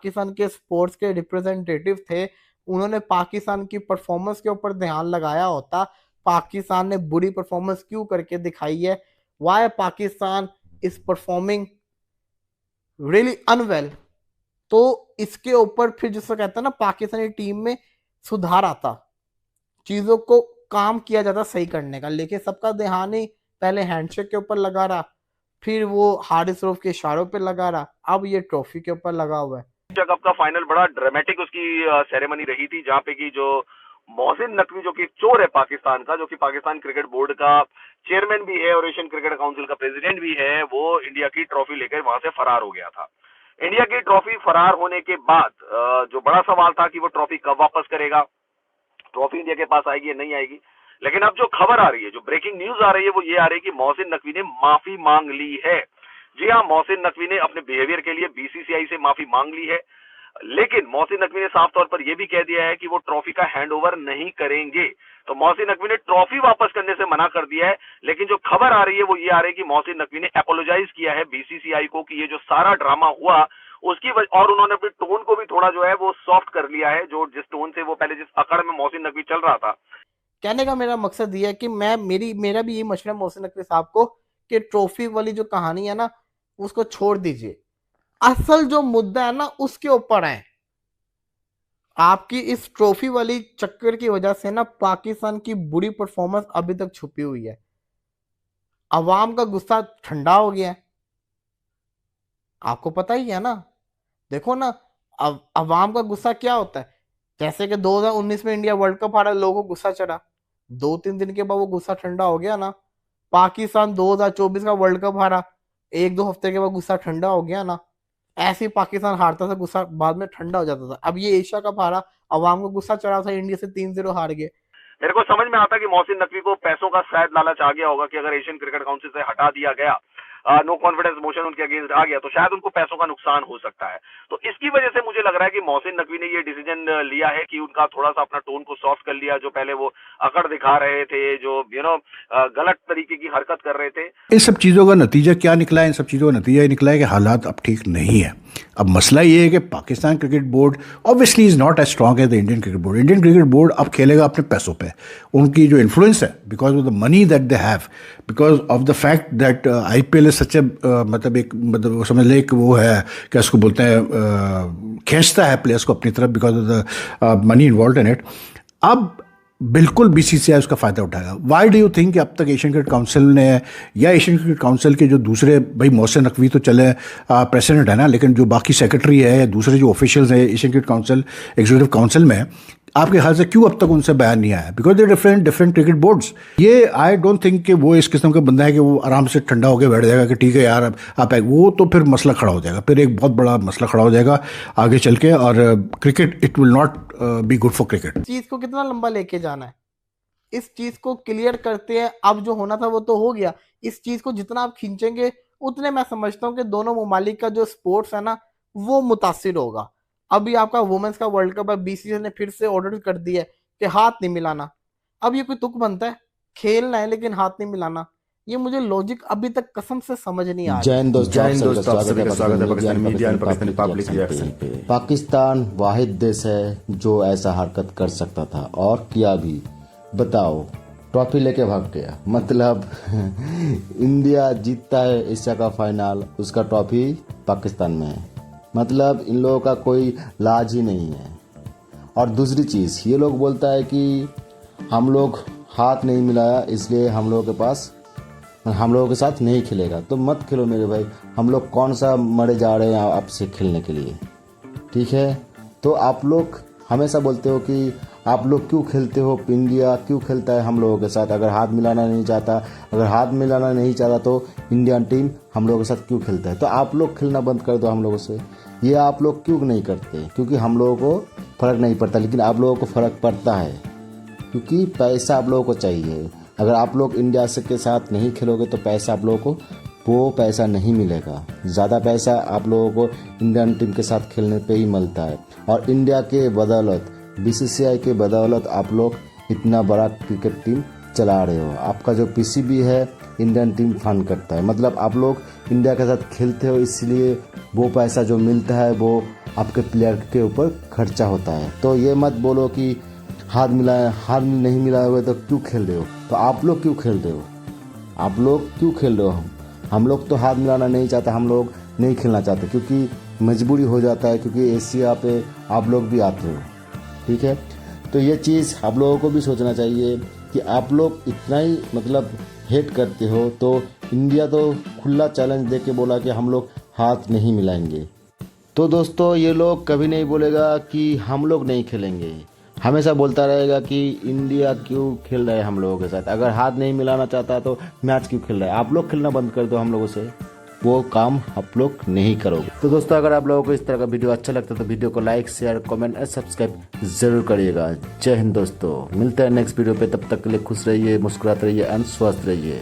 पाकिस्तान के स्पोर्ट्स के रिप्रेजेंटेटिव थे, उन्होंने पाकिस्तान की परफॉर्मेंस के ऊपर ध्यान लगाया होता, पाकिस्तान ने बुरी परफॉर्मेंस क्यों करके दिखाई है, why Pakistan is performing really unwell, तो इसके ऊपर फिर जिसको कहता है ना पाकिस्तानी टीम में सुधार आता, चीजों को काम किया जाता सही करने का। लेकिन सबका ध्यान ही पहले हैंडशेक के ऊपर लगा रहा, फिर वो हारिस रऊफ के इशारों पे लगा रहा, अब ये ट्रॉफी के ऊपर लगा हुआ है। कप का फाइनल बड़ा ड्रामेटिक उसकी सेरेमनी रही थी, जहां पे की जो मोहसिन नकवी जो कि एक चोर है पाकिस्तान का, जो कि पाकिस्तान क्रिकेट बोर्ड का चेयरमैन भी है और एशियन क्रिकेट काउंसिल का प्रेसिडेंट भी है, वो इंडिया की ट्रॉफी लेकर वहां से फरार हो गया था। इंडिया की ट्रॉफी फरार होने के बाद जो बड़ा सवाल था कि वो ट्रॉफी कब वापस करेगा, ट्रॉफी इंडिया के पास आएगी या नहीं आएगी। लेकिन अब जो खबर आ रही है, जो ब्रेकिंग न्यूज आ रही है, वो ये आ रही है कि मोहसिन नकवी ने माफी मांग ली है। जी हाँ, मोहसिन नकवी ने अपने बिहेवियर के लिए बीसीसीआई से माफी मांग ली है, लेकिन मोहसिन नकवी ने साफ तौर पर यह भी कह दिया है कि वो ट्रॉफी का हैंडओवर नहीं करेंगे। तो मोहसिन नकवी ने ट्रॉफी वापस करने से मना कर दिया है। लेकिन जो खबर आ रही है वो ये आ रही है कि मोहसिन नकवी ने अपोलोजाइज किया है बीसीसीआई को कि ये जो सारा ड्रामा हुआ उसकी वजह, और उन्होंने अपने टोन को भी थोड़ा जो है वो सॉफ्ट कर लिया है, जो जिस टोन से वो पहले जिस अकड़ में मोहसिन नकवी चल रहा था। कहने का मेरा मकसद ये है कि मेरा भी ये मशवरा मोहसिन नकवी साहब को कि ट्रॉफी वाली जो कहानी है ना उसको छोड़ दीजिए, असल जो मुद्दा है ना उसके ऊपर है। आपकी इस ट्रॉफी वाली चक्कर की वजह से ना पाकिस्तान की बुरी परफॉर्मेंस अभी तक छुपी हुई है, अवाम का गुस्सा ठंडा हो गया है, आपको पता ही है ना। देखो ना, अवाम का गुस्सा क्या होता है, जैसे कि 2019 में इंडिया वर्ल्ड कप हारा, लोगों को गुस्सा चढ़ा, 2-3 दिन के बाद वो गुस्सा ठंडा हो गया ना। पाकिस्तान 2024 का वर्ल्ड कप हारा, 1-2 हफ्ते के बाद गुस्सा ठंडा हो गया ना। ऐसे ही पाकिस्तान हारता था, गुस्सा बाद में ठंडा हो जाता था। अब ये एशिया कप हारा, अवाम को गुस्सा चढ़ा था, इंडिया से 3-0 हार गए। मेरे को समझ में आता कि मोहसिन नकवी को पैसों का शायद लालच आ गया होगा कि अगर एशियन क्रिकेट काउंसिल से हटा दिया गया, नो कॉन्फिडेंस मोशन उनके अगेंस्ट आ गया, तो शायद उनको पैसों का नुकसान हो सकता है। तो इसकी वजह से मुझे लग रहा है कि मोहसिन नकवी ने ये डिसीजन लिया है कि उनका थोड़ा सा अपना टोन को सॉफ्ट कर लिया, जो पहले वो अकड़ दिखा रहे थे, जो गलत तरीके की हरकत कर रहे थे। इन सब चीज़ों का नतीजा क्या निकला है? इन सब चीज़ों का नतीजा ये निकला है कि हालात अब ठीक नहीं है। अब मसला ये है कि Pakistan cricket board obviously is not as strong as the Indian cricket board. Indian cricket board अब खेलेगा अपने पैसों पे, उनकी जो इन्फ्लुएंस है, because of the money that they have, because of the fact that IPL is such a मतलब समझ ले कि वो है, क्या उसको बोलते हैं, खींचता है प्लेयर्स को अपनी तरफ because of the money involve in it. अब बिल्कुल BCCI उसका फ़ायदा उठाएगा। वाई डू यू थिंक कि अब तक एशियन क्रिकेट काउंसिल ने या एशियन क्रिकेट काउंसिल के जो दूसरे, भाई मोहसिन नकवी तो चले प्रेसिडेंट है ना, लेकिन जो बाकी सेक्रेटरी है या दूसरे जो ऑफिशियल्स हैं Asian cricket council executive council में, आपके ख्याल से क्यों अब तक उनसे बयान नहीं आया? Because they different cricket boards. ये आई डोंट थिंक कि वो इस किस्म का बंदा है कि वो आराम से ठंडा होकर बैठ जाएगा कि ठीक है यार आप वो तो फिर मसला खड़ा हो जाएगा, फिर एक बहुत बड़ा मसला खड़ा हो जाएगा आगे चल के, और cricket it will not be good for cricket. चीज को कितना लंबा लेके जाना है, इस चीज को क्लियर करते हैं। अब जो होना था वो तो हो गया, इस चीज को जितना आप खींचेंगे उतने मैं समझता हूँ कि दोनों ममालिक का जो स्पोर्ट्स है ना वो मुतासिर होगा। अभी आपका वुमेन्स का वर्ल्ड कप है, BCCI ने फिर से ऑर्डर कर दिया है कि हाथ नहीं मिलाना। अब ये कोई तुक बनता है, खेलना है लेकिन हाथ नहीं मिलाना, ये मुझे लॉजिक अभी तक कसम से समझ नहीं आ रहा। दोस्तों, आप सभी का स्वागत है पाकिस्तानी मीडिया और पाकिस्तानी पब्लिक रिएक्शन पे। पाकिस्तान वाहिद देश है जो ऐसा हरकत कर सकता था और किया भी। बताओ, ट्रॉफी लेके भाग गया, मतलब इंडिया जीतता है एशिया का फाइनल, उसका ट्रॉफी पाकिस्तान में है, मतलब इन लोगों का कोई लाज ही नहीं है। और दूसरी चीज़, ये लोग बोलता है कि हम लोग हाथ नहीं मिलाया इसलिए हम लोगों के साथ नहीं खेलेगा। तो मत खेलो मेरे भाई, हम लोग कौन सा मरे जा रहे हैं आपसे खेलने के लिए, ठीक है? तो आप लोग हमेशा बोलते हो कि आप लोग क्यों खेलते हो, इंडिया क्यों खेलता है हम लोगों के साथ, अगर हाथ मिलाना नहीं चाहता तो इंडियन टीम हम लोगों के साथ क्यों खेलता है? तो आप लोग खेलना बंद कर दो हम लोगों से। ये आप लोग क्यों नहीं करते? क्योंकि हम लोगों को फ़र्क नहीं पड़ता, लेकिन आप लोगों को फ़र्क पड़ता है, क्योंकि पैसा आप लोगों को चाहिए। अगर आप लोग इंडिया से के साथ नहीं खेलोगे तो पैसा आप लोगों को वो पैसा नहीं मिलेगा। ज़्यादा पैसा आप लोगों को इंडियन टीम के साथ खेलने पे ही मिलता है। और इंडिया के बदौलत, BCCI के बदौलत आप लोग इतना बड़ा क्रिकेट टीम चला रहे हो। आपका जो PCB है इंडियन टीम फंड करता है, मतलब आप लोग इंडिया के साथ खेलते हो, इसलिए वो पैसा जो मिलता है वो आपके प्लेयर के ऊपर खर्चा होता है। तो ये मत बोलो कि हाथ नहीं मिलाए हुए तो क्यों खेल रहे हो। तो आप लोग क्यों खेल रहे हो, आप लोग क्यों खेल रहे हो। हम लोग तो हाथ मिलाना नहीं चाहते, हम लोग नहीं खेलना चाहते क्योंकि मजबूरी हो जाता है, क्योंकि एशिया पे आप लोग भी आते हो, ठीक है। तो ये चीज़ आप लोगों को भी सोचना चाहिए कि आप लोग इतना ही मतलब हेट करते हो तो इंडिया तो खुला चैलेंज दे के बोला कि हम लोग हाथ नहीं मिलाएंगे। तो दोस्तों ये लोग कभी नहीं बोलेगा कि हम लोग नहीं खेलेंगे, हमेशा बोलता रहेगा कि इंडिया क्यों खेल रहा है हम लोगों के साथ। अगर हाथ नहीं मिलाना चाहता तो मैच क्यों खेल रहा है। आप लोग खेलना बंद कर दो हम लोगों से, वो काम आप लोग नहीं करोगे। तो दोस्तों अगर आप लोगों को इस तरह का वीडियो अच्छा लगता है तो वीडियो को लाइक शेयर कमेंट और सब्सक्राइब जरूर करिएगा। जय हिंद दोस्तों, मिलते हैं नेक्स्ट वीडियो पे, तब तक के लिए खुश रहिए, मुस्कुराते रहिए एंड स्वस्थ रहिए।